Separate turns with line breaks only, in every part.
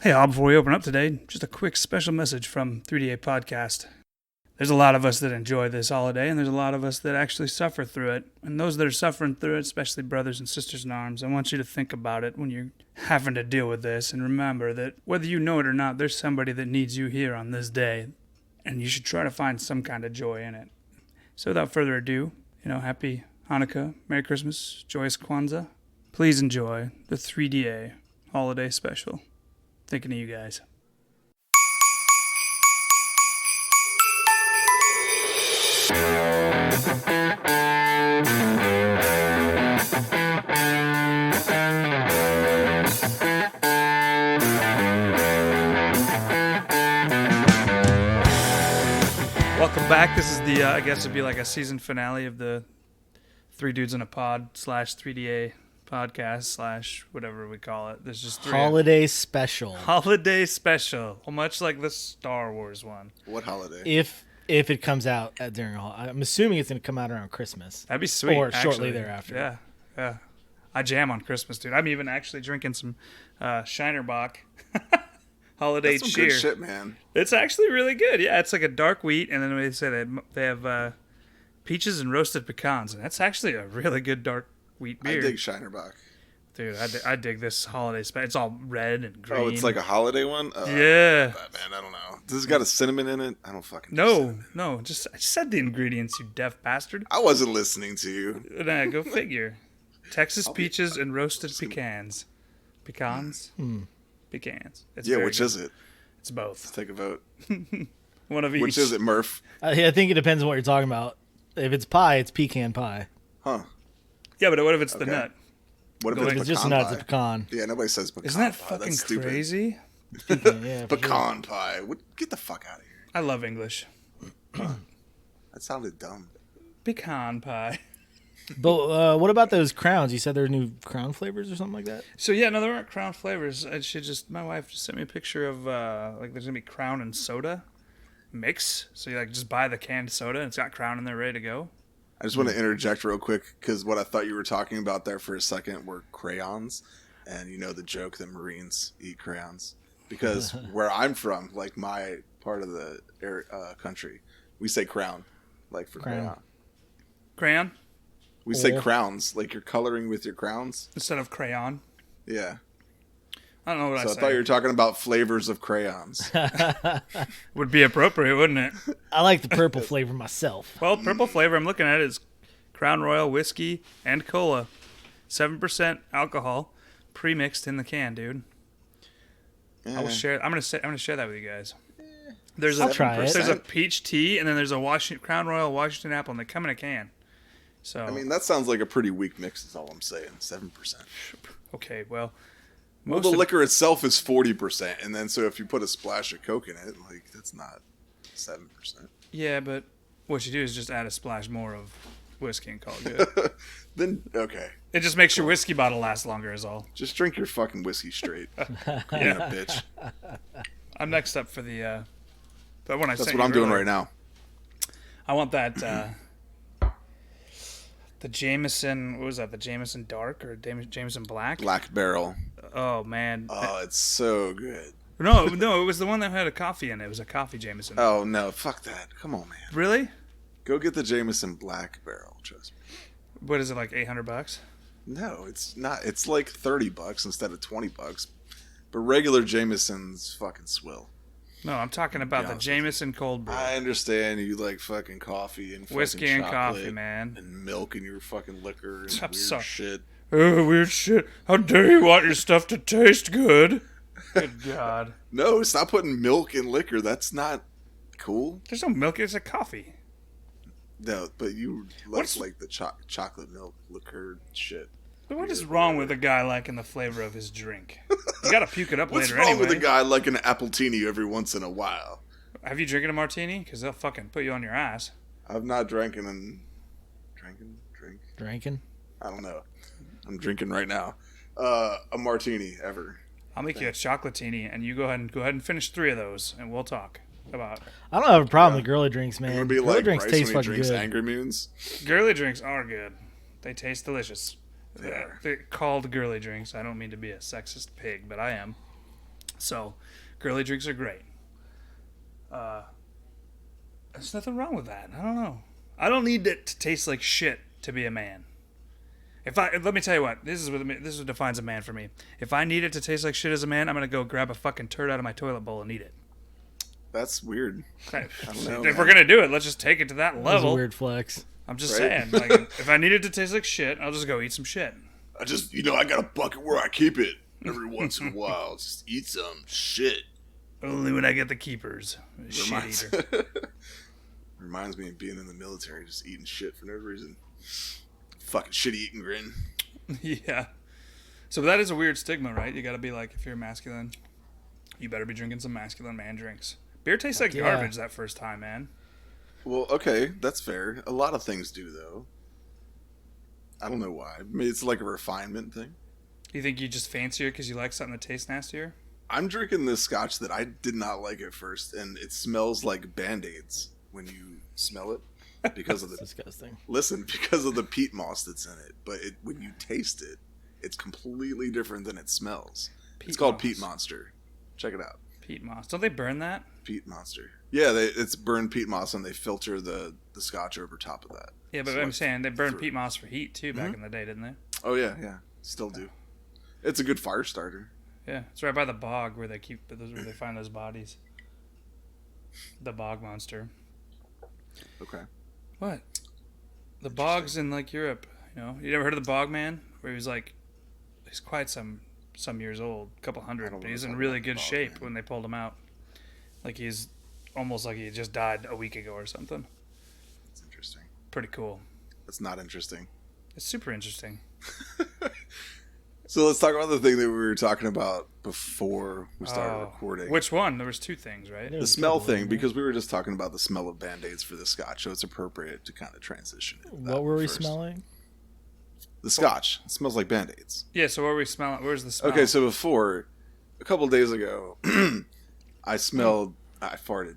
Hey, all, before we open up today, just a quick special message from 3DA Podcast. There's a lot of us that enjoy this holiday, and there's a lot of us that actually suffer through it. And those that are suffering through it, especially brothers and sisters in arms, I want you to think about it when you're having to deal with this, and remember that whether you know it or not, there's somebody that needs you here on this day, and you should try to find some kind of joy in it. So without further ado, happy Hanukkah, Merry Christmas, joyous Kwanzaa. Please enjoy the 3DA holiday special. Thinking of you guys. Welcome back. This is the, I guess it'd be like a season finale of the Three Dudes in a Pod / 3DA podcast / whatever we call it. There's just three.
Holiday special.
Holiday special. Well, much like the Star Wars one.
What holiday?
If it comes out during I'm assuming it's going to come out around Christmas.
That'd be sweet.
Or
actually.
shortly thereafter.
Yeah. I jam on Christmas, dude. I'm even actually drinking some Shinerbach holiday
That's some
cheer.
good shit, man.
It's actually really good. Yeah, it's like a dark wheat, and then they say they have peaches and roasted pecans, and that's actually a really good dark wheat beer.
I dig Shinerbach.
Dude, I dig this holiday special. It's all red and green.
Oh, it's like a holiday one?
Yeah.
Man, I don't know. Does it got a cinnamon in it? I don't fucking
No. I just said the ingredients, you deaf bastard.
I wasn't listening to you.
Go figure. Texas peaches and roasted pecans. Pecans? Pecans. It's
which
good.
is it?
It's both.
Let's take a vote.
One of each.
Which is it, Murph?
I think it depends on what you're talking about. If it's pie, it's pecan pie.
Huh.
Yeah, but what if it's the nut?
What if
If
it's
it's just a
pecan
nut,
pie?
it's a pecan.
Yeah, nobody says pecan
Isn't that
pie.
fucking
That's stupid.
crazy?
Pecan, yeah, for sure.
Pecan pie. Get the fuck out of here.
I love English.
That sounded dumb.
Pecan pie.
But what about those crowns? You said there are new crown flavors or something like that?
So yeah, no, there aren't Crown flavors. My wife just sent me a picture of there's gonna be Crown and soda mix. So you just buy the canned soda and it's got Crown in there ready to go.
I just want to interject real quick because what I thought you were talking about there for a second were crayons. And you know the joke that Marines eat crayons. Because where I'm from, like my part of the country, we say crown, like for crayon.
Crayon?
We say crowns, like you're coloring with your crowns.
Instead of crayon.
Yeah.
I don't know what I
So I
say.
thought you were talking about flavors of crayons.
Would be appropriate, wouldn't it?
I like the purple flavor myself.
Well, purple flavor I'm looking at is Crown Royal whiskey and cola. 7% alcohol, pre-mixed in the can, dude. I will share. I'm gonna share that with you guys.
I'll try it.
There's a peach tea, and then there's a Crown Royal Washington apple, and they come in a can. So
I mean, that sounds like a pretty weak mix. Is all I'm saying. 7%.
okay, well,
Well, the liquor itself is 40%, and then so if you put a splash of Coke in it, like that's not 7%.
yeah, but what you do is just add a splash more of whiskey and call it good.
Then okay,
It just makes your whiskey bottle last longer, is all.
just drink your fucking whiskey straight.
Yeah.
Yeah, bitch.
I'm next up for the one I
That's
sent
what
you
I'm doing
earlier.
right now.
I want that. The Jameson, what was that? The Jameson Dark or Jameson Black?
Black Barrel.
Oh man.
Oh, it's so good.
No, it was the one that had a coffee in it. It was a coffee Jameson.
Oh no, fuck that. Come on, man.
Really?
Go get the Jameson Black Barrel. Trust me.
What is it, like $800?
No, it's not. It's like $30 instead of $20. But regular Jameson's fucking swill.
No, I'm talking about
Yeah,
the Jameson Cold Brew.
I understand you like fucking coffee and fucking
Whiskey and
chocolate
coffee, man.
and milk in your fucking liquor and
I'm
weird
sorry.
shit.
Oh, weird shit. How dare you want your stuff to taste good? Good God.
No, stop putting milk in liquor. That's not cool.
There's no milk. It's a coffee.
No, but you
What's-
like the chocolate milk liquor shit.
But what is wrong with a guy liking the flavor of his drink? You gotta puke it up
What's
later
wrong
anyway.
with a guy like an appletini every once in a while?
Have you drinking a martini? Because they'll fucking put you on your ass.
I've not drinking.
Drinking?
I don't know. I'm drinking right now. A martini ever.
I'll make you a chocolatini, and you go ahead and finish 3 of those, and we'll talk about.
I don't have a problem with girly drinks,
I'm
man.
gonna be
Girly
like
drinks
Bryce
taste
when he
fucking
drinks
good.
Angry Moons.
Girly drinks are good. They taste delicious.
They are.
They're called girly drinks. I don't mean to be a sexist pig, but I am. So, girly drinks are great. There's nothing wrong with that. I don't know. I don't need it to taste like shit to be a man. Let me tell you what, this is what defines a man for me. If I need it to taste like shit as a man, I'm gonna go grab a fucking turd out of my toilet bowl and eat it.
That's weird. I don't know,
If we're gonna do it, let's just take it to that
That was
level.
a weird flex.
I'm just
Right?
saying, like, if I need it to taste like shit, I'll just go eat some shit.
I just, I got a bucket where I keep it every once in a while. Just eat some shit.
Only when I get the keepers. Shit eater.
Reminds me of being in the military, just eating shit for no reason. Fucking shitty eating grin.
Yeah. So that is a weird stigma, right? You gotta be like, if you're masculine, you better be drinking some masculine man drinks. Beer tastes like garbage that first time, man.
Well, okay, that's fair. A lot of things do, though. I don't know why. Maybe it's like a refinement thing.
You think you just fancier because you like something that tastes nastier?
I'm drinking this scotch that I did not like at first, and it smells like Band-Aids when you smell it. Because of the
disgusting.
Listen, because of the peat moss that's in it. But when you taste it, it's completely different than it smells. It's called Peat Monster. Check it out.
Peat moss. Don't they burn that?
Peat Monster. Yeah, it's burned peat moss, and they filter the scotch over top of that.
Yeah, but
So
I'm saying they burned peat moss for heat too back in the day, didn't they?
Oh yeah, still do. It's a good fire starter.
Yeah, it's right by the bog where they find those bodies. The bog monster.
Okay.
What? The bog's in like Europe. You never heard of the bog man? Where he was like, he's quite some years old, a couple hundred, but he's in really good shape when they pulled him out. Like he's almost like he just died a week ago or something.
That's interesting.
Pretty cool.
That's not interesting.
It's super interesting.
So let's talk about the thing that we were talking about before we started recording.
Which one? There was two things, right?
The smell thing, because we were just talking about the smell of Band-Aids for the scotch, so it's appropriate to kind of transition it.
What were we smelling?
The scotch. It smells like Band-Aids.
Yeah, so what were we smelling? Where's the smell?
Okay, so before, a couple of days ago, I farted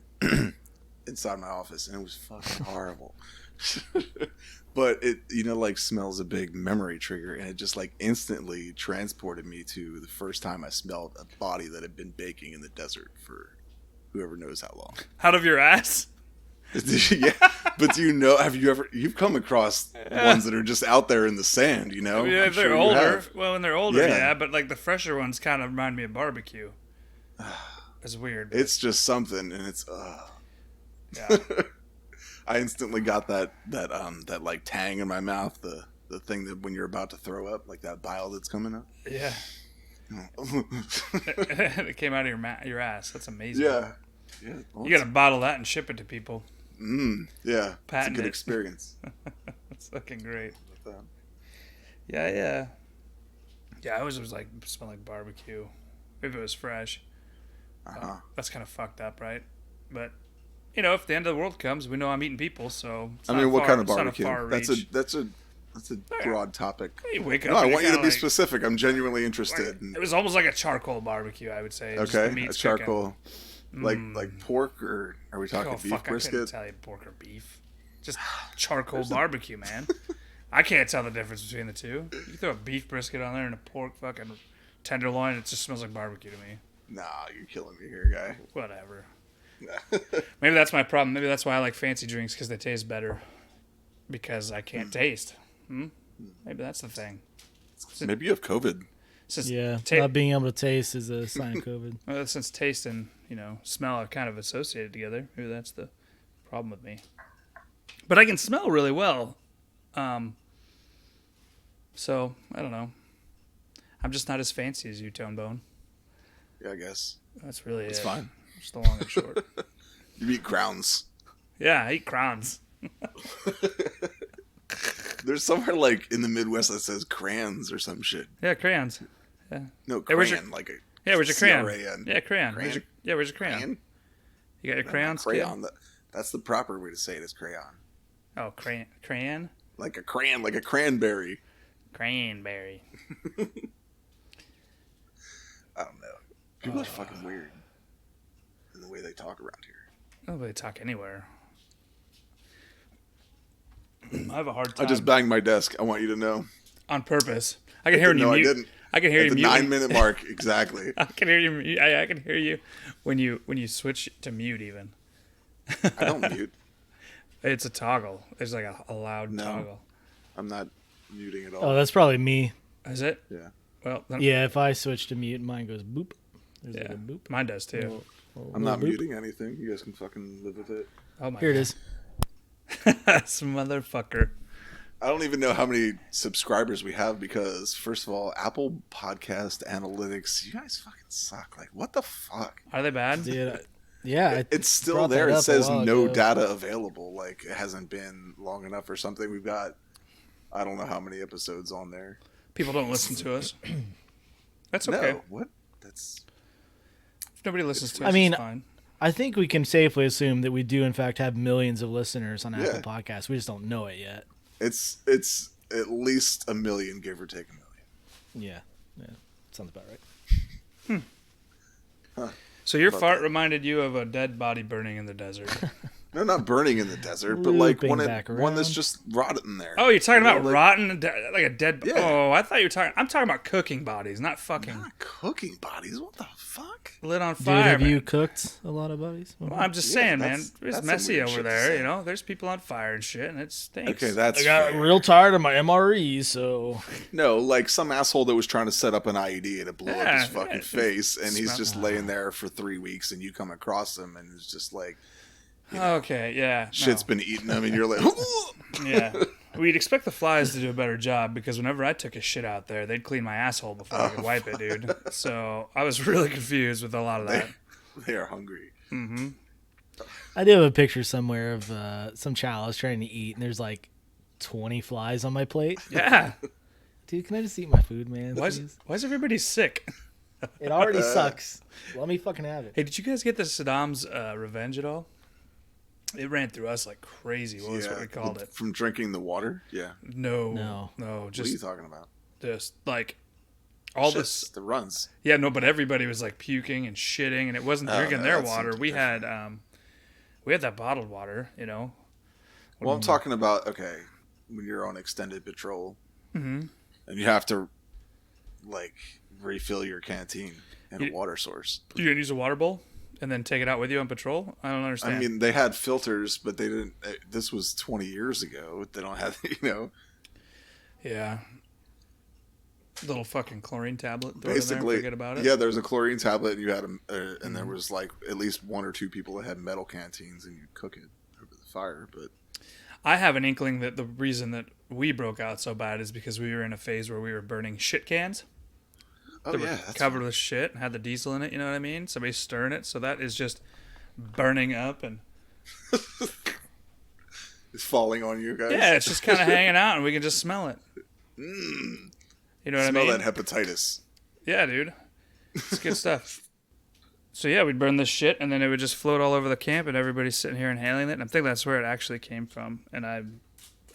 inside my office, and it was fucking horrible. But it, smells a big memory trigger, and it just instantly transported me to the first time I smelled a body that had been baking in the desert for whoever knows how long.
Out of your ass?
Yeah, but you've come across ones that are just out there in the sand,
Yeah, if they're older. Well, when they're older, yeah, but the fresher ones kind of remind me of barbecue. It's weird.
It's just something, and it's
yeah.
I instantly got that tang in my mouth, the thing that when you're about to throw up, like that bile that's coming up.
Yeah. It came out of your ass. That's amazing.
Yeah. Well,
you got to bottle that and ship it to people.
Yeah.
Patent
it's a good
it.
experience.
That's fucking great. Yeah. Yeah, I always was smell like barbecue if it was fresh. That's kind of fucked up, right? But if the end of the world comes, we know I'm eating people, so
what kind of barbecue? That's a broad topic.
You wake up.
No, I want you to be specific. I'm genuinely interested.
It was almost like a charcoal barbecue, I would say.
Okay, a charcoal, like pork, or are we talking beef brisket?
I couldn't tell you pork or beef. Just charcoal barbecue, man. I can't tell the difference between the two. You throw a beef brisket on there and a pork fucking tenderloin, it just smells like barbecue to me.
Nah, you're killing me here, guy.
Whatever. Maybe that's my problem. Maybe that's why I like fancy drinks, because they taste better. Because I can't taste. Maybe that's the thing.
Maybe you have COVID.
Not being able to taste is a sign of COVID.
Well, since taste and smell are kind of associated together, maybe that's the problem with me. But I can smell really well. So I don't know. I'm just not as fancy as you, Tone Bone.
Yeah, I guess
that's really
it's fine.
Just the long and short.
You eat crowns.
Yeah, I eat crowns.
There's somewhere in the Midwest that says crayons or some shit.
Yeah, crayons. Yeah.
No, crayon,
where's your crayon?
C-R-A-N.
Yeah, crayon.
Crayon?
Where's your crayon? You got your crayons?
Crayon. That's the proper way to say it is crayon.
Oh, crayon?
Like a crayon, like a cranberry.
Cranberry.
I don't know. People are fucking weird in the way they talk around here.
Nobody talk anywhere. I have a hard time.
I just banged my desk. I want you to know.
On purpose. I can hear when you mute. I can hear
At
you
the
mute.
9-minute mark, exactly.
I can hear you. I can hear you when you switch to mute. Even
I don't mute.
it's a toggle. There's like a loud
No.
toggle.
I'm not muting at all.
Oh, that's probably me.
Is it?
Yeah.
Well, then,
Yeah, if I switch to mute, mine goes boop. There's
yeah.
like a boop.
Mine does too.
I'm not
boop.
muting anything. You guys can fucking live with it.
Oh my
Here it
God.
is.
This motherfucker.
I don't even know how many subscribers we have because, first of all, Apple Podcast Analytics, you guys fucking suck. Like, what the fuck?
Are they bad?
Dude, yeah,
It's still
brought
there.
that
It
up a
says
while
no
ago.
data available. Like, it hasn't been long enough or something. We've got, I don't know how many episodes on there.
People don't listen to us. That's okay.
No, what? That's
If nobody listens to us,
I mean,
it's fine.
I think we can safely assume that we do, in fact, have millions of listeners on
Yeah.
Apple Podcasts. We just don't know it yet.
it's at least 1 million, give or take 1 million.
Yeah, sounds about right.
So your
Love
fart
that.
reminded you of a dead body burning in the desert.
No, not burning in the desert, but like
Looping
one
back
one that's
around.
just rotting there.
Oh, you're talking
You know,
about
like,
rotten, like a dead.
Yeah.
Oh, I thought you were talking. I'm talking about cooking bodies, not fucking
Not cooking bodies. What the fuck?
lit on
Dude,
fire.
have
man.
you cooked a lot of buddies?
Well, I'm just
Yeah,
saying, man.
that's-
It's
that's some
messy
weird
over
shit to
there.
say.
You know, there's people on fire and shit, and it stinks.
Okay, that's
I got
fair.
real tired of my MREs, so
No, like some asshole that was trying to set up an IED and it blew up
Yeah,
his fucking
yeah,
face, and he's
smell-
just laying there for 3 weeks, and you come across him, and it's just like
Okay, yeah.
shit's
no.
been eating him, and you're like,
Yeah. We'd expect the flies to do a better job because whenever I took a shit out there, they'd clean my asshole before I could wipe it, dude. So I was really confused with a lot of that.
they are hungry.
Mm-hmm.
I do have a picture somewhere of some child I was trying to eat, and there's like 20 flies on my plate.
Yeah.
Dude, can I just eat my food, man?
Why
Please?
is everybody sick?
It already sucks. Let me fucking have it.
Hey, did you guys get the Saddam's revenge at all? It ran through us like crazy. What was what we called it?
From drinking the water. Yeah.
No.
What are you
Just
talking about?
like all
Shits,
this.
the runs.
Yeah, no, but everybody was like puking and shitting, and it wasn't
Oh,
drinking
no,
their
that's
water.
something
We had that bottled water, you know.
Well, I'm talking about when you're on extended patrol,
Mm-hmm.
and you have to like refill your canteen in a
You-
water source.
You gonna use a water bowl and then take it out with you on patrol? I don't understand.
I mean, they had filters, but they didn't. This was 20 years ago. They don't have,
yeah. Little fucking chlorine tablet. Throw it in there and
basically.
forget about it.
Yeah, there was a chlorine tablet, and you had and there was like at least 1 or 2 people that had metal canteens, and you cook it over the fire. But
I have an inkling that the reason that we broke out so bad is because we were in a phase where we were burning shit cans.
oh
That
yeah,
were
that's
covered with shit and had the diesel in it. You know what I mean? Somebody's stirring it, so that is just burning up, and
it's falling on you guys.
yeah, it's just kind of hanging out, and we can just smell it.
Mm,
You know what
smell
I mean?
that hepatitis.
Yeah, dude. It's good stuff. So yeah, we'd burn this shit, and then it would just float all over the camp, and everybody's sitting here inhaling it. And I think that's where it actually came from. And I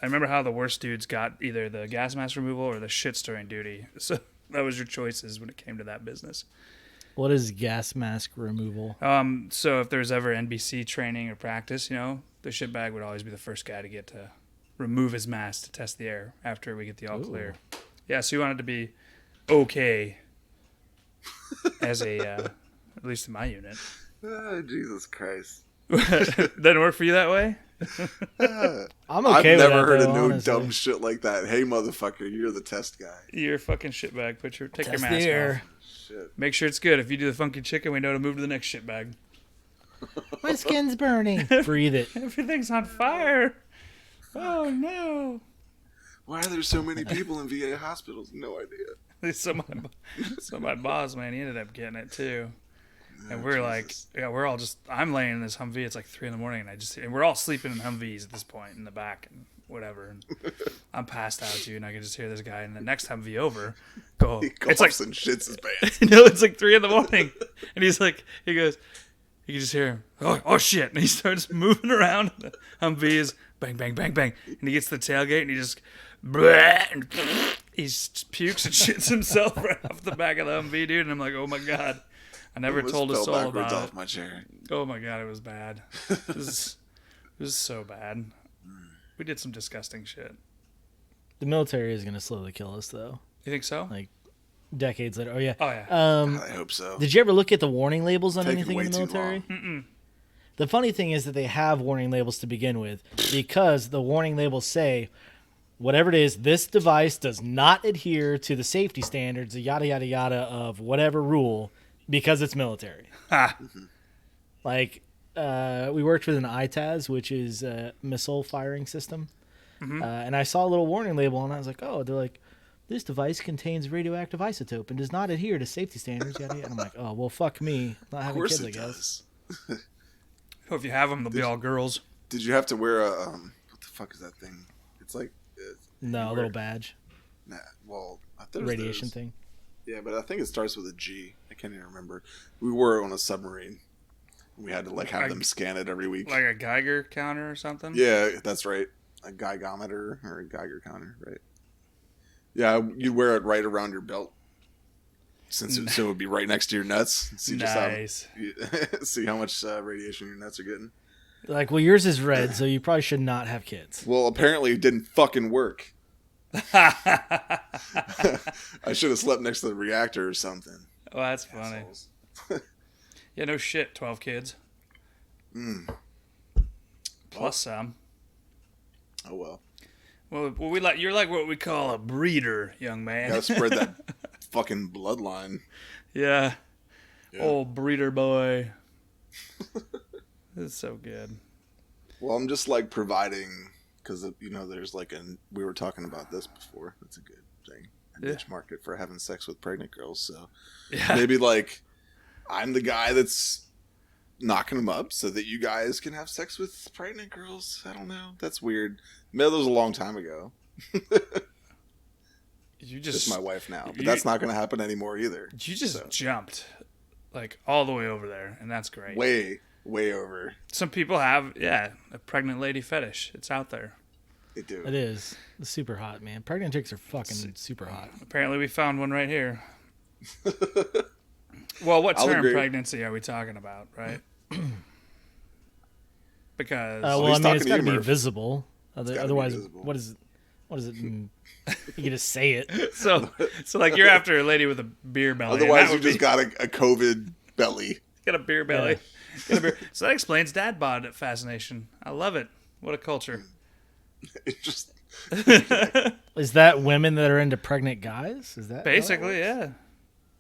remember how the worst dudes got either the gas mask removal or the shit stirring duty. So that was your choices when it came to that business.
What is gas mask removal?
So if there's ever NBC training or practice, you know, the shitbag would always be the first guy to get to remove his mask to test the air after we get the all clear. Yeah, so you want it to be okay as a, at least in my unit.
Oh, Jesus Christ.
Doesn't work for you that way?
I'm
I've
okay with
never
that,
heard
though,
of no
honestly.
dumb shit like that. Hey, motherfucker, you're the test guy.
You're a fucking shitbag. Take your
Test
mask
the air.
off.
Shit.
Make sure it's good. If you do the funky chicken, we know to move to the next shitbag.
My skin's burning. Breathe it.
Everything's on fire. Oh no.
Why are there so many people in VA hospitals? No idea.
So my boss, man, he ended up getting it too. And we're
Jesus.
like, yeah, we're all just, I'm laying in this Humvee. It's like 3 a.m. and we're all sleeping in Humvees at this point in the back and whatever. And I'm passed out, dude. And I can just hear this guy in the next Humvee over go,
He
it's like,
coughs and shits his pants.
no, it's like 3 a.m. And he's like, he goes, you can just hear him, oh shit. And he starts moving around the Humvees, bang, bang, bang, bang. And he gets to the tailgate and he just, and he pukes and shits himself right off the back of the Humvee, dude. And I'm like, oh my God. I never
Almost
told a
fell
soul
backwards
about
off
it.
my chair.
Oh my God, it was bad. It was so bad. We did some disgusting shit.
The military is going to slowly kill us, though.
You think so?
Like, decades later. Oh yeah.
Oh yeah.
I hope so.
Did you ever look at the warning labels on
Taking
anything
way
in the
too
military?
long.
The funny thing is that they have warning labels to begin with because the warning labels say, whatever it is, this device does not adhere to the safety standards, yada, yada, yada, of whatever rule because it's military.
Ha.
Like, we worked with an ITAS, which is a missile firing system. And I saw a little warning label, and I was like, oh, they're like, this device contains radioactive isotope and does not adhere to safety standards, yada, yada. And I'm like, oh, well, fuck me. Not
Of
having
course
kids, I
it
guess.
does.
So if you have them, they'll be all girls.
Did you have to wear a what the fuck is that thing? It's like
No, a little badge.
Nah, well, I thought it was
Radiation
those.
thing.
Yeah, but I think it starts with a G. I can't even remember. We were on a submarine. We had to have them scan it every week.
Like a Geiger counter or something?
Yeah, that's right. A Geigometer or a Geiger counter, right? Yeah, you'd wear it right around your belt. So it would be right next to your nuts. See
Nice.
see how much radiation your nuts are getting.
Like, well, yours is red, so you probably should not have kids.
Well, apparently it didn't fucking work. I should have slept next to the reactor or something.
Oh, that's funny.
Assholes.
Yeah, no shit. 12 kids. Plus some.
Oh well.
Well, you're like what we call a breeder, young man.
Gotta spread that fucking bloodline.
Yeah.
Yeah.
Old breeder boy. It's so good.
Well, I'm just providing because there's we were talking about this before. That's a good thing. A niche market for having sex with pregnant girls. So
Yeah.
maybe I'm the guy that's knocking them up so that you guys can have sex with pregnant girls. I don't know. That's weird. Maybe that was a long time ago.
You
Just
just
my wife now, but that's not going to happen anymore either.
You just jumped all the way over there, and that's great.
Way over.
Some people have a pregnant lady fetish. It's out there.
They do.
It is. It's super hot, man. Pregnant chicks are fucking super hot.
Apparently, we found one right here. Well, what
I'll
term
agree.
pregnancy are we talking about, right? Because
Well,
he's
I mean, it's got
talking
to be
humor.
visible.
gotta be
Otherwise,
visible.
what is it mean? You can just say it.
so you're after a lady with a beer belly. and
Otherwise,
that
you
would
just got a COVID belly.
got a beer belly. Got a beer. So that explains dad bod fascination. I love it. What a culture.
It's just
Is that women that are into pregnant guys? Is that how that
Basically,
works?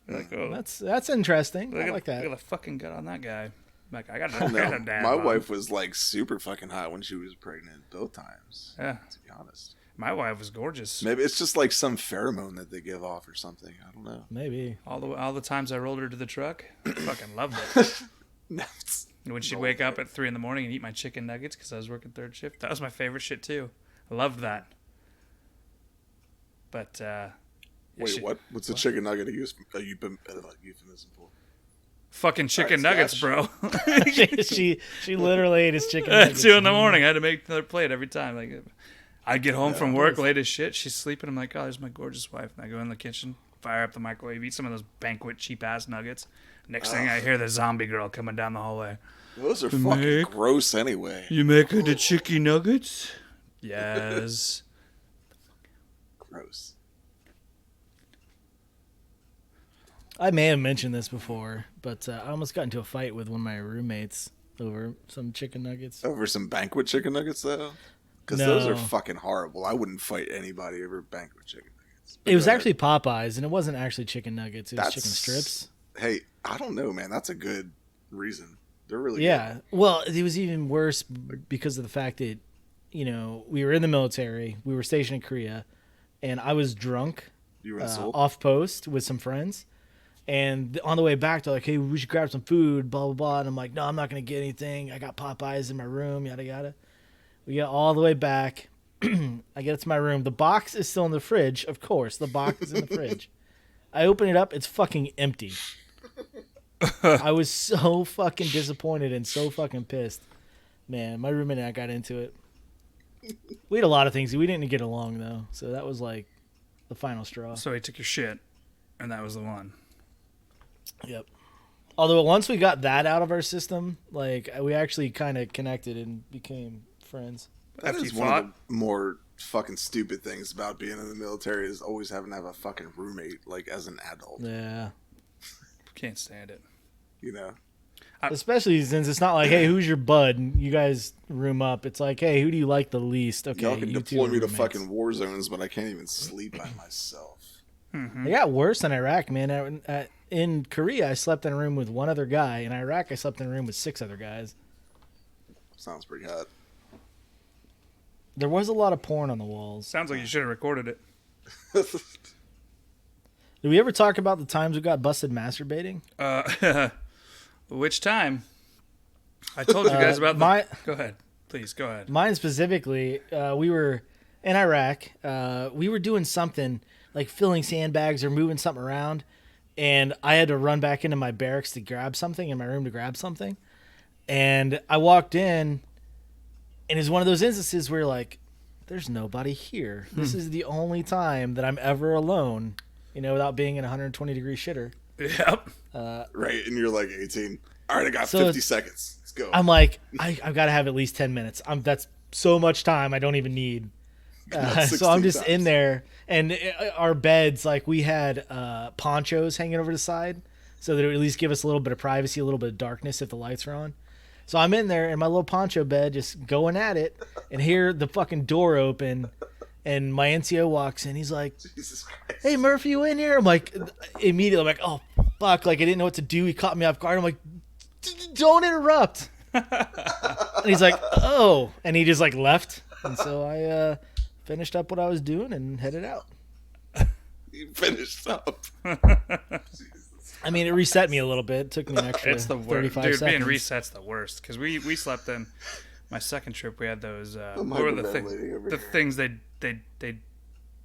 yeah. Like, oh,
That's interesting. I
look
like
at
that.
the fucking gut on that guy. Like, I got
I don't know.
a dad
My
bod.
wife was super fucking hot when she was pregnant both times.
Yeah.
To be honest,
My wife was gorgeous.
maybe it's just some pheromone that they give off or something. I don't know.
Maybe.
All the times I rolled her to the truck, I fucking loved it.
That's-
When she'd wake up at 3 a.m. and eat my chicken nuggets because I was working third shift, that was my favorite shit too. I loved that. But
Wait, what? What's a chicken nugget euphemism for?
fucking chicken
All right,
nuggets,
Scotch.
bro.
she literally ate his chicken.
At
nuggets.
2 a.m, I had to make another plate every time. Like, I'd get home from work late as shit. She's sleeping. I'm like, oh, there's my gorgeous wife. And I go in the kitchen, fire up the microwave, eat some of those banquet cheap ass nuggets. Next thing I hear the zombie girl coming down the hallway.
Those are fucking gross anyway.
You making the chicken nuggets? Yes.
Gross.
I may have mentioned this before, but I almost got into a fight with one of my roommates over some chicken nuggets.
Over some banquet chicken nuggets though, because
No.
those are fucking horrible. I wouldn't fight anybody over banquet chicken nuggets. But
It was
go ahead.
actually Popeyes, and it wasn't actually chicken nuggets. It was
That's-
chicken strips.
Hey, I don't know, man. That's a good reason. They're really
Yeah. Well, it was even worse because of the fact that, we were in the military. We were stationed in Korea, and I was drunk
good. You were in Seoul?
off post with some friends. And on the way back, they're like, hey, we should grab some food, blah, blah, blah. And I'm like, no, I'm not going to get anything. I got Popeyes in my room, yada, yada. We get all the way back. I get to my room. The box is still in the fridge. Of course, the box is in the fridge. I open it up. It's fucking empty. I was so fucking disappointed and so fucking pissed. Man, my roommate and I got into it. We had a lot of things. We didn't get along, though. So that was like the final straw.
So he took your shit, and that was the one.
Yep. Although once we got that out of our system, we actually kind of connected and became friends.
That
After
is
you
one
fought?
of the more fucking stupid things about being in the military is always having to have a fucking roommate, like, as an adult.
Yeah.
Can't stand it.
You know?
Especially since it's not like, hey, who's your bud? And you guys room up. It's like, hey, who do you like the least? Okay,
Y'all can
you two
deploy
are
me to
roommates.
fucking war zones, but I can't even sleep by myself.
It got worse in Iraq, man. In Korea, I slept in a room with one other guy. In Iraq, I slept in a room with 6 other guys.
Sounds pretty hot.
There was a lot of porn on the walls.
Sounds like you should have recorded it.
Did we ever talk about the times we got busted masturbating?
Which time? I told you guys about Go ahead. Please, go ahead.
Mine specifically, we were in Iraq. We were doing something like filling sandbags or moving something around, and I had to run back into my barracks to grab something in my room to grab something. And I walked in, and it's one of those instances where like, there's nobody here. This is the only time that I'm ever alone, without being in a 120-degree shitter.
Yep.
Right, and you're like 18. All right, I got 50 seconds. Let's go.
I'm like, I've got to have at least 10 minutes. That's so much time I don't even need. So I'm just in there, and our beds, like we had ponchos hanging over the side so that it would at least give us a little bit of privacy, a little bit of darkness if the lights are on. So I'm in there in my little poncho bed just going at it, and hear the fucking door open, and my NCO walks in. He's like,
Jesus Christ.
"Hey, Murphy, you in here?" I'm like, immediately, I'm like, "Oh, fuck." Like, I didn't know what to do. He caught me off guard. I'm like, "Don't interrupt." And he's like, "Oh." And he just, like, left. And so I finished up what I was doing and headed out.
You finished up.
I mean, it reset me a little bit. It took me an extra
It's the worst.
35
Dude,
seconds.
being reset's the worst. Because we slept in my second trip. We had those, what were the things they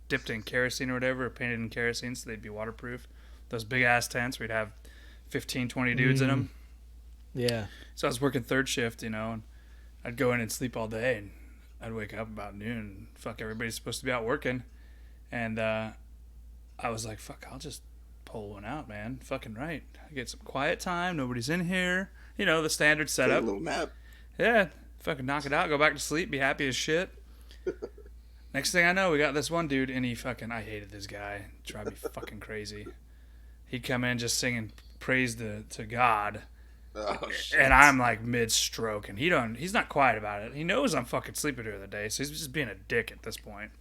dipped in kerosene or whatever, or painted in kerosene so they'd be waterproof. Those big-ass tents. We'd have 15, 20 dudes in them.
Yeah.
So I was working third shift, and I'd go in and sleep all day, and I'd wake up about noon, and fuck, everybody's supposed to be out working. And I was like, fuck, I'll just pull one out, man. Fucking right. I get some quiet time. Nobody's in here. The standard setup.
A little nap.
Yeah. Fucking knock it out. Go back to sleep. Be happy as shit. Next thing I know, we got this one dude, and I hated this guy. Drive me fucking crazy. He'd come in just singing praise to God.
Oh, shit.
And I'm like mid-stroke, and he's not quiet about it. He knows I'm fucking sleeping during the day, so he's just being a dick at this point.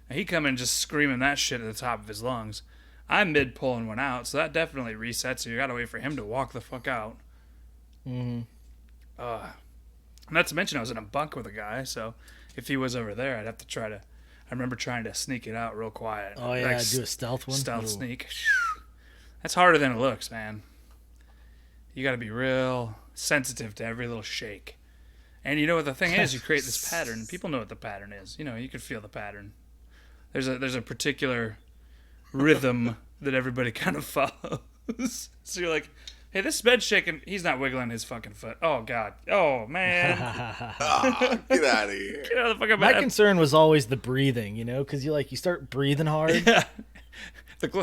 And he come in just screaming that shit at the top of his lungs. I'm mid-pulling one out, so that definitely resets you. You gotta wait for him to walk the fuck out.
Mm-hmm.
Not to mention I was in a bunk with a guy, so if he was over there, I'd have to I remember trying to sneak it out real quiet.
Oh, yeah, do a stealth one?
Stealth
Ooh.
sneak. That's harder than it looks, man. You gotta be real sensitive to every little shake. And you know what the thing is? You create this pattern. People know what the pattern is. You can feel the pattern. There's a particular rhythm that everybody kind of follows. So you're like, hey, this bed's shaking. He's not wiggling his fucking foot. Oh, God. Oh, man.
Get out of here.
Get out of the fucking
My
bed.
concern was always the breathing, because you start breathing hard,
Yeah.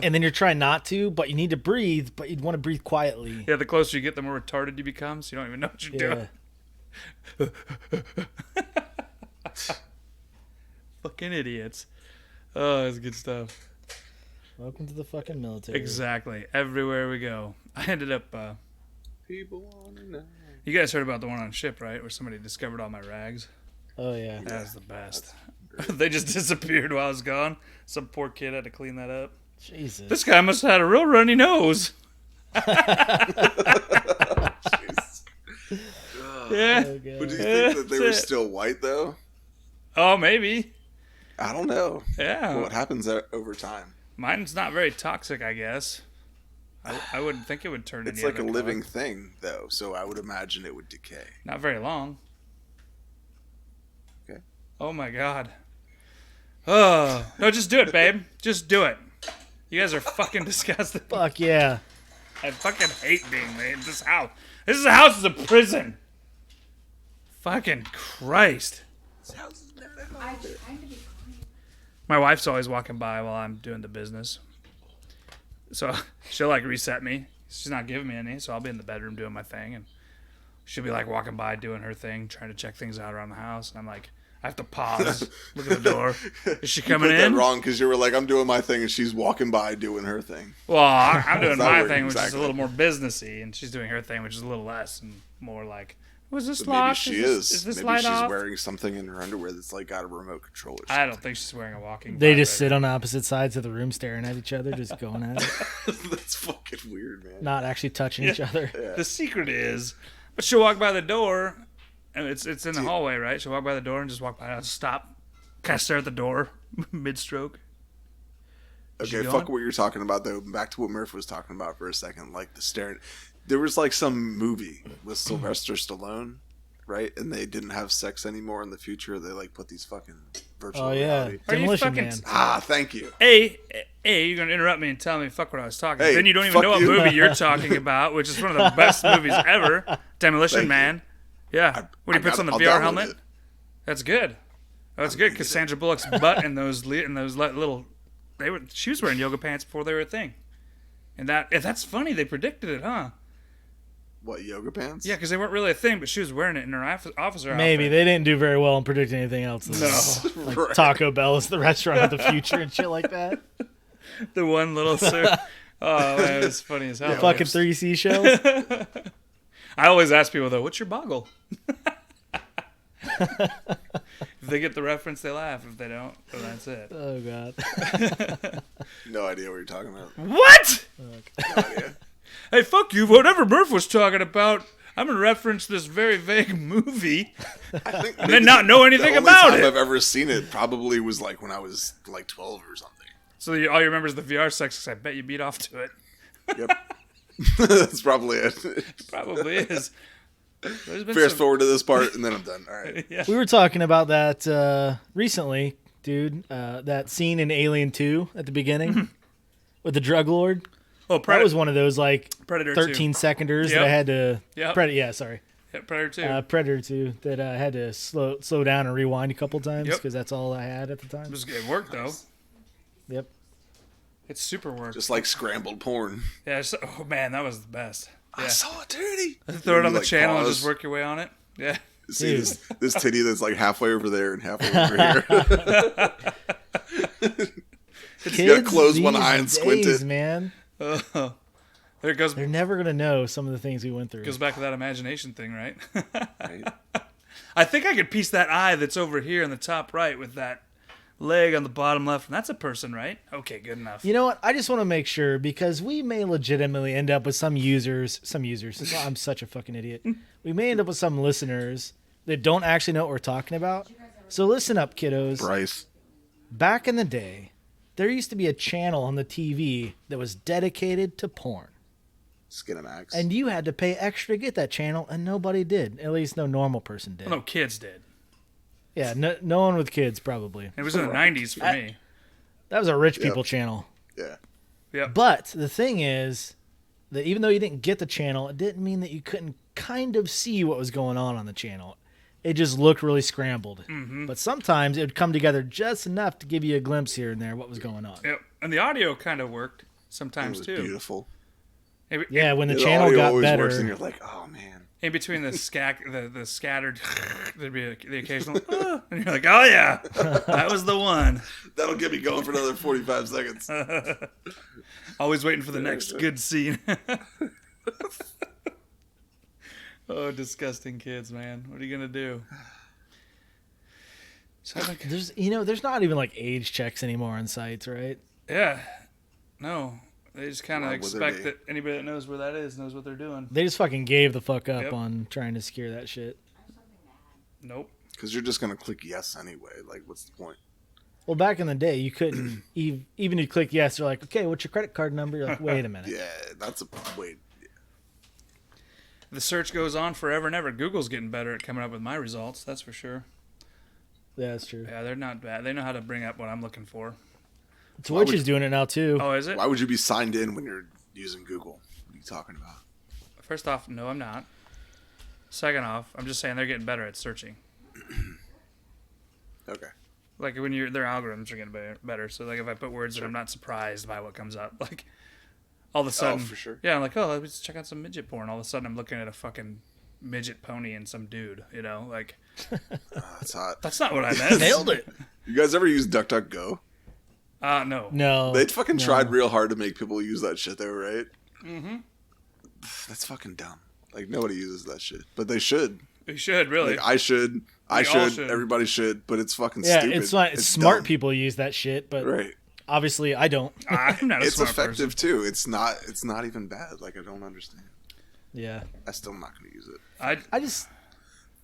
and then you're trying not to, but you need to breathe, but you'd want to breathe quietly.
Yeah, the closer you get, the more retarded you become, so you don't even know what you're doing. Fucking idiots. Oh, that's good stuff.
Welcome to the fucking military.
Exactly. Everywhere we go. I ended up...
People wanna know.
You guys heard about the one on ship, right? Where somebody discovered all my rags?
Oh, yeah.
That was the best. They just disappeared while I was gone. Some poor kid had to clean that up.
Jesus.
This guy must have had a real runny nose.
Jeez.
Yeah.
Oh, God.
Would you think that they were
That's it.
still white, though?
Oh, maybe.
I don't know.
Yeah.
What happens over time?
Mine's not very toxic, I guess. I wouldn't think it would turn
It's
any
like a
other
living
color.
thing, though, so I would imagine it would decay.
Not very long.
Okay.
Oh, my God. Oh. No, just do it, babe. Just do it. You guys are fucking disgusting.
Fuck yeah.
I fucking hate being in this house. This house is a prison. Fucking Christ.
This house is not a home.
I'm trying to be quiet.
My wife's always walking by while I'm doing the business. So she'll like reset me. She's not giving me any, so I'll be in the bedroom doing my thing, and she'll be like walking by doing her thing, trying to check things out around the house. And I'm like, I have to pause, look at the door. Is she coming
You put
in?
that wrong because you were like, I'm doing my thing, and she's walking by doing her thing.
Well, I'm doing
It's not
my
working
thing, which is
exactly.
a little more businessy, and she's doing her thing, which is a little less and more like, was this
But maybe
locked?
she
Is
is.
this
Maybe
light
she's
off?
wearing something in her underwear that's like got a remote control or
I
something.
don't think she's wearing a walking.
They just
vibrator.
sit on opposite sides of the room staring at each other, just going at it.
That's fucking weird, man.
Not actually touching each other.
The secret is, but she'll walk by the door, and it's in the hallway, right? She'll walk by the door and just walk by, and I'll stop, kind of stare at the door, mid-stroke.
Okay,
She
fuck
gone?
what you're talking about though. Back to what Murph was talking about for a second, like the staring. There was like some movie with Sylvester Stallone, right? And they didn't have sex anymore in the future. They like put these fucking virtual
Oh yeah,
reality.
Are you
Demolition
fucking-
Man.
Ah, thank you.
A, you're gonna interrupt me and tell me fuck what I was talking.
Hey,
then you don't even
fuck
know what
you.
movie you're talking about, which is one of the best movies ever, Demolition
Thank
Man. Yeah, when he puts on the
I'll
VR
download
helmet.
it.
That's good. That's good because Sandra Bullock's butt and those little, she was wearing yoga pants before they were a thing, and that's funny. They predicted it, huh?
What, yoga pants?
Yeah, because they weren't really a thing, but she was wearing it in her officer
Maybe
outfit.
they didn't do very well in predicting anything else.
No,
Like
Right.
Taco Bell is the restaurant of the future and shit like that.
the one little sir. Oh man, it was funny as hell.
Fucking 3C show.
I always ask people though, "What's your boggle?" If they get the reference, they laugh. If they don't, then that's it.
Oh god.
No idea what you're talking about.
What?
No idea.
Hey, fuck you! Whatever Murph was talking about, I'm gonna reference this very vague movie
I think
and then not know anything
the only
about
time
it.
I've ever seen it probably was like when I was like 12 or something.
So all you remember is the VR sex. 'Cause I bet you beat off to it.
Yep. That's probably it.
Probably is. There's been
Fast
some-
forward to this part and then I'm done. All right.
Yeah.
We were talking about that recently, dude. That scene in Alien 2 at the beginning with the drug lord.
Oh,
That
Predator.
was one of those like
Predator
13 seconders
Yep.
that I had to.
Yep.
Yeah, sorry.
Yeah, Predator 2.
Predator 2 that I had to slow down and rewind a couple times
Yep.
because that's all I had at the time.
It worked though.
Yep.
It's super work.
Just like scrambled porn.
Yeah. Oh man, that was the best.
I
Yeah.
saw a titty.
Throw it on
You,
the
like,
channel and
pause.
just work your way on it. Yeah.
See
Dude.
this titty that's like halfway over there and halfway over here. You gotta close one
these
eye and squint
days,
it.
man.
There it goes.
They're never gonna know some of the things we went through.
Goes back to that imagination thing, right?
Right?
I think I could piece that eye that's over here in the top right with that leg on the bottom left. And that's a person, right? Okay, good enough.
You know what? I just want to make sure because we may legitimately end up with some users. I'm such a fucking idiot. We may end up with some listeners that don't actually know what we're talking about. So listen up, kiddos.
Bryce.
Back in the day, there used to be a channel on the TV that was dedicated to porn.
Skinamax.
And you had to pay extra to get that channel, and nobody did. At least no normal person did.
Well, no, kids did.
Yeah, no one with kids, probably.
It was in the 90s for me.
That was a rich people channel.
Yeah.
Yeah.
But the thing is that even though you didn't get the channel, it didn't mean that you couldn't kind of see what was going on the channel. It just looked really scrambled.
Mm-hmm.
But sometimes it would come together just enough to give you a glimpse here and there what was going on.
Yep. And the audio kind of worked
It
sometimes
was
too.
beautiful.
Yeah, when the
The
channel
audio
got
always
better.
works and you're like, oh man.
In between the the scattered, there'd be the occasional, and you're like, oh yeah, that was the one.
That'll get me going for another 45 seconds.
Always waiting for the next good scene. Oh, disgusting kids, man. What are you gonna do? So like,
there's not even like age checks anymore on sites, right?
yeah, no, they just kind of
Why would there
expect
be?
that anybody that knows where that is knows what they're doing.
They just fucking gave the fuck up
Yep.
on trying to secure that shit.
Nope.
Because you're just going to click yes anyway. Like, what's the point?
Well, back in the day, you couldn't even you click yes. They're like, okay, what's your credit card number? You're like, wait a minute.
Yeah, that's a wait.
The search goes on forever and ever. Google's getting better at coming up with my results. That's for sure.
Yeah, that's true.
Yeah, they're not bad. They know how to bring up what I'm looking for.
Twitch is doing it now too.
Oh, is it?
Why would you be signed in when you're using Google? What are you talking about?
First off, no, I'm not. Second off, I'm just saying they're getting better at searching.
Okay.
Like when their algorithms are getting better. So like if I put words that I'm not surprised by what comes up, like all of a sudden,
for sure.
Yeah, I'm like, oh, let's check out some midget porn. All of a sudden, I'm looking at a fucking midget pony and some dude, you know? Like,
That's hot.
that's not what I meant.
Nailed it.
You guys ever use DuckDuckGo?
No.
No.
They fucking tried real hard to make people use that shit though, right?
Mm-hmm.
That's fucking dumb. Like, nobody uses that shit. But they should.
We should, really.
Like, I should. I
all
should.
should.
Everybody should. But it's fucking
Yeah,
stupid.
it's not. Smart
dumb.
people use that shit, but
Right.
obviously I don't.
I'm not a
It's
smart
effective
person.
too. It's not even bad. Like, I don't understand.
Yeah.
I still am not going to use it.
I just.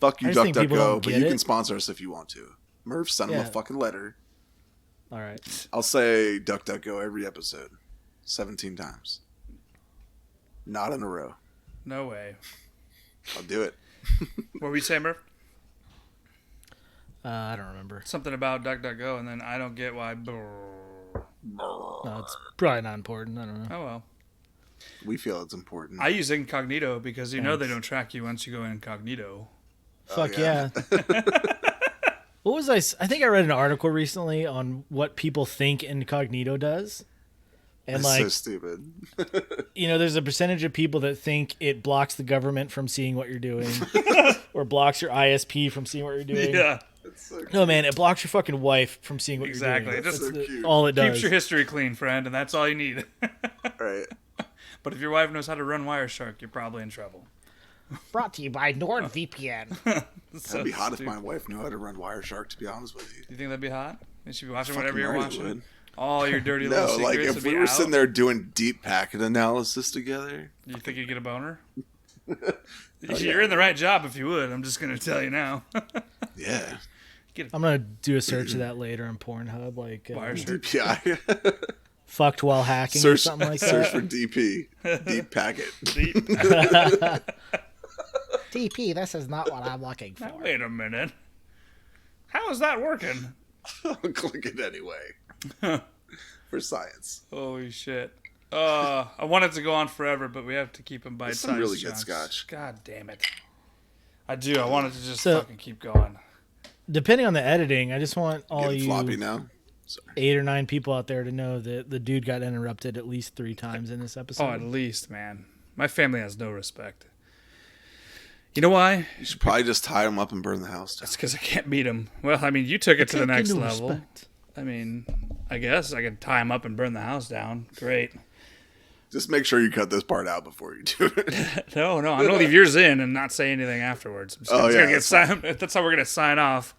Fuck you,
I just think people
DuckDuckGo,
don't
but
get
you
it.
can sponsor us if you want to. Murph, send them a
Yeah.
fucking letter.
All right.
I'll say DuckDuckGo every episode. 17 times. Not in a row.
No way.
I'll do it.
What were you saying, Murph?
I don't remember.
Something about DuckDuckGo, and then I don't get why.
No, it's probably not important. I don't know.
Oh, well.
We feel it's important.
I use incognito because you know they
Thanks.
don't track you once you go incognito.
Fuck
yeah.
yeah. What was I think I read an article recently on what people think incognito does. And
That's so
like,
stupid.
there's a percentage of people that think it blocks the government from seeing what you're doing or blocks your ISP from seeing what you're doing.
Yeah.
It's so
No, man, it blocks your fucking wife from seeing what
Exactly.
you're
It
doing.
just
so cute.
All it does.
keeps your history clean, friend, and that's all you need.
Right.
But if your wife knows how to run Wireshark, you're probably in trouble.
Brought to you by NordVPN.
So
It'd be hot if
stupid.
my wife knew how to run Wireshark, to be honest with you.
You think that'd be hot? You should be watching
Fucking
whatever you're
right it
watching.
would.
All your dirty
No,
little
like
secrets
if
would
we
be
were
out.
sitting there doing deep packet analysis together.
You think you'd get a boner? You're in the right job if you would. I'm just going to tell you now.
Yeah.
I'm going to do a search of that later on Pornhub. Like,
Wireshark.
DPI.
fucked while hacking or
search
something like
search
that.
for DP. Deep packet.
Deep.
TP, this is not what I'm looking
Now, wait a minute. How is that working?
I'll click it anyway. For science.
Holy shit. I wanted to go on forever, but we have to keep them bite-sized.
some really good
chunks.
scotch.
God damn it. I do. I wanted to just
So-
fucking keep going.
Depending on the editing, I just want all
Getting
you
floppy now. Sorry.
8 or 9 people out there to know that the dude got interrupted at least 3 times in this
Oh,
episode.
at least, man. My family has no respect. You know why?
You should probably just tie him up and burn the house down.
It's because I can't beat him. Well, I mean, you took it to the
Take
next
into
level.
respect.
I mean, I guess I could tie him up and burn the house down. Great.
Just make sure you cut this part out before you do it.
No, I'm going to leave yours in and not say anything afterwards. I'm just
Oh,
gonna
yeah,
get
that's fine.
that's how we're going to sign off.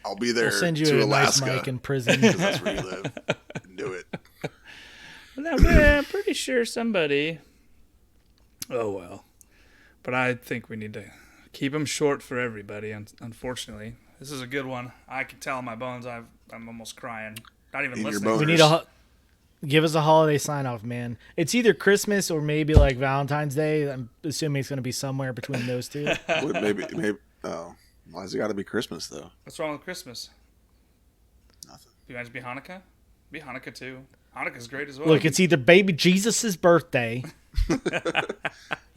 I'll be there
We'll send you
to
a nice
Alaska.
mic in prison.
'Cause that's where you live. Do it.
I'm pretty sure somebody. Oh, well. But I think we need to keep them short for everybody, unfortunately. This is a good one. I can tell in my bones I'm almost crying. Not even
In your
listening.
bones.
We need give us a holiday sign off, man. It's either Christmas or maybe like Valentine's Day. I'm assuming it's going to be somewhere between those two.
Maybe. Oh, why's it got to be Christmas though?
What's wrong with Christmas?
Nothing.
You guys be Hanukkah? Be Hanukkah too. Hanukkah's great as well.
Look, it's either baby Jesus' birthday,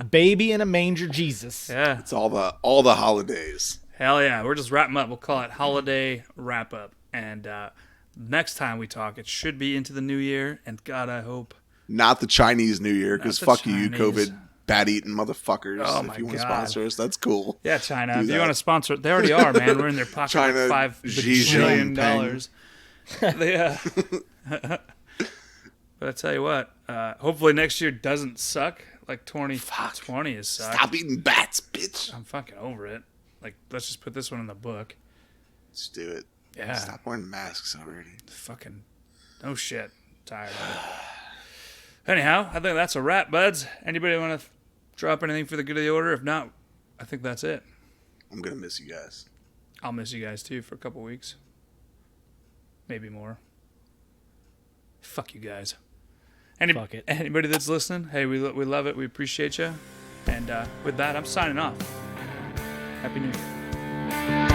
baby in a manger Jesus.
yeah.
It's all the holidays.
Hell yeah. We're just wrapping up. We'll call it Holiday Wrap Up. And next time we talk, it should be into the new year. And God, I hope.
Not the Chinese New Year, because
Not the
fuck you,
Chinese.
COVID bat eating motherfuckers.
Oh, my
if you want to
God.
sponsor us, that's cool.
Yeah, China.
Do
If you
that.
want to sponsor it, they already are, man. We're in their pocket
China,
like $5
Xi
billion.
Jinping.
Yeah. But I tell you what, hopefully next year doesn't suck like 2020 has sucked.
Stop eating bats, bitch.
I'm fucking over it. Like, let's just put this one in the book.
Just do it.
Yeah.
Stop wearing masks already.
Fucking no shit. Tired of it. Anyhow, I think that's a wrap, buds. Anybody want to drop anything for the good of the order? If not, I think that's it.
I'm gonna miss you guys.
I'll miss you guys too for a couple weeks. Maybe more. Fuck you guys.
Fuck it.
Anybody that's listening, hey, we love it. We appreciate you. And with that, I'm signing off. Happy New Year.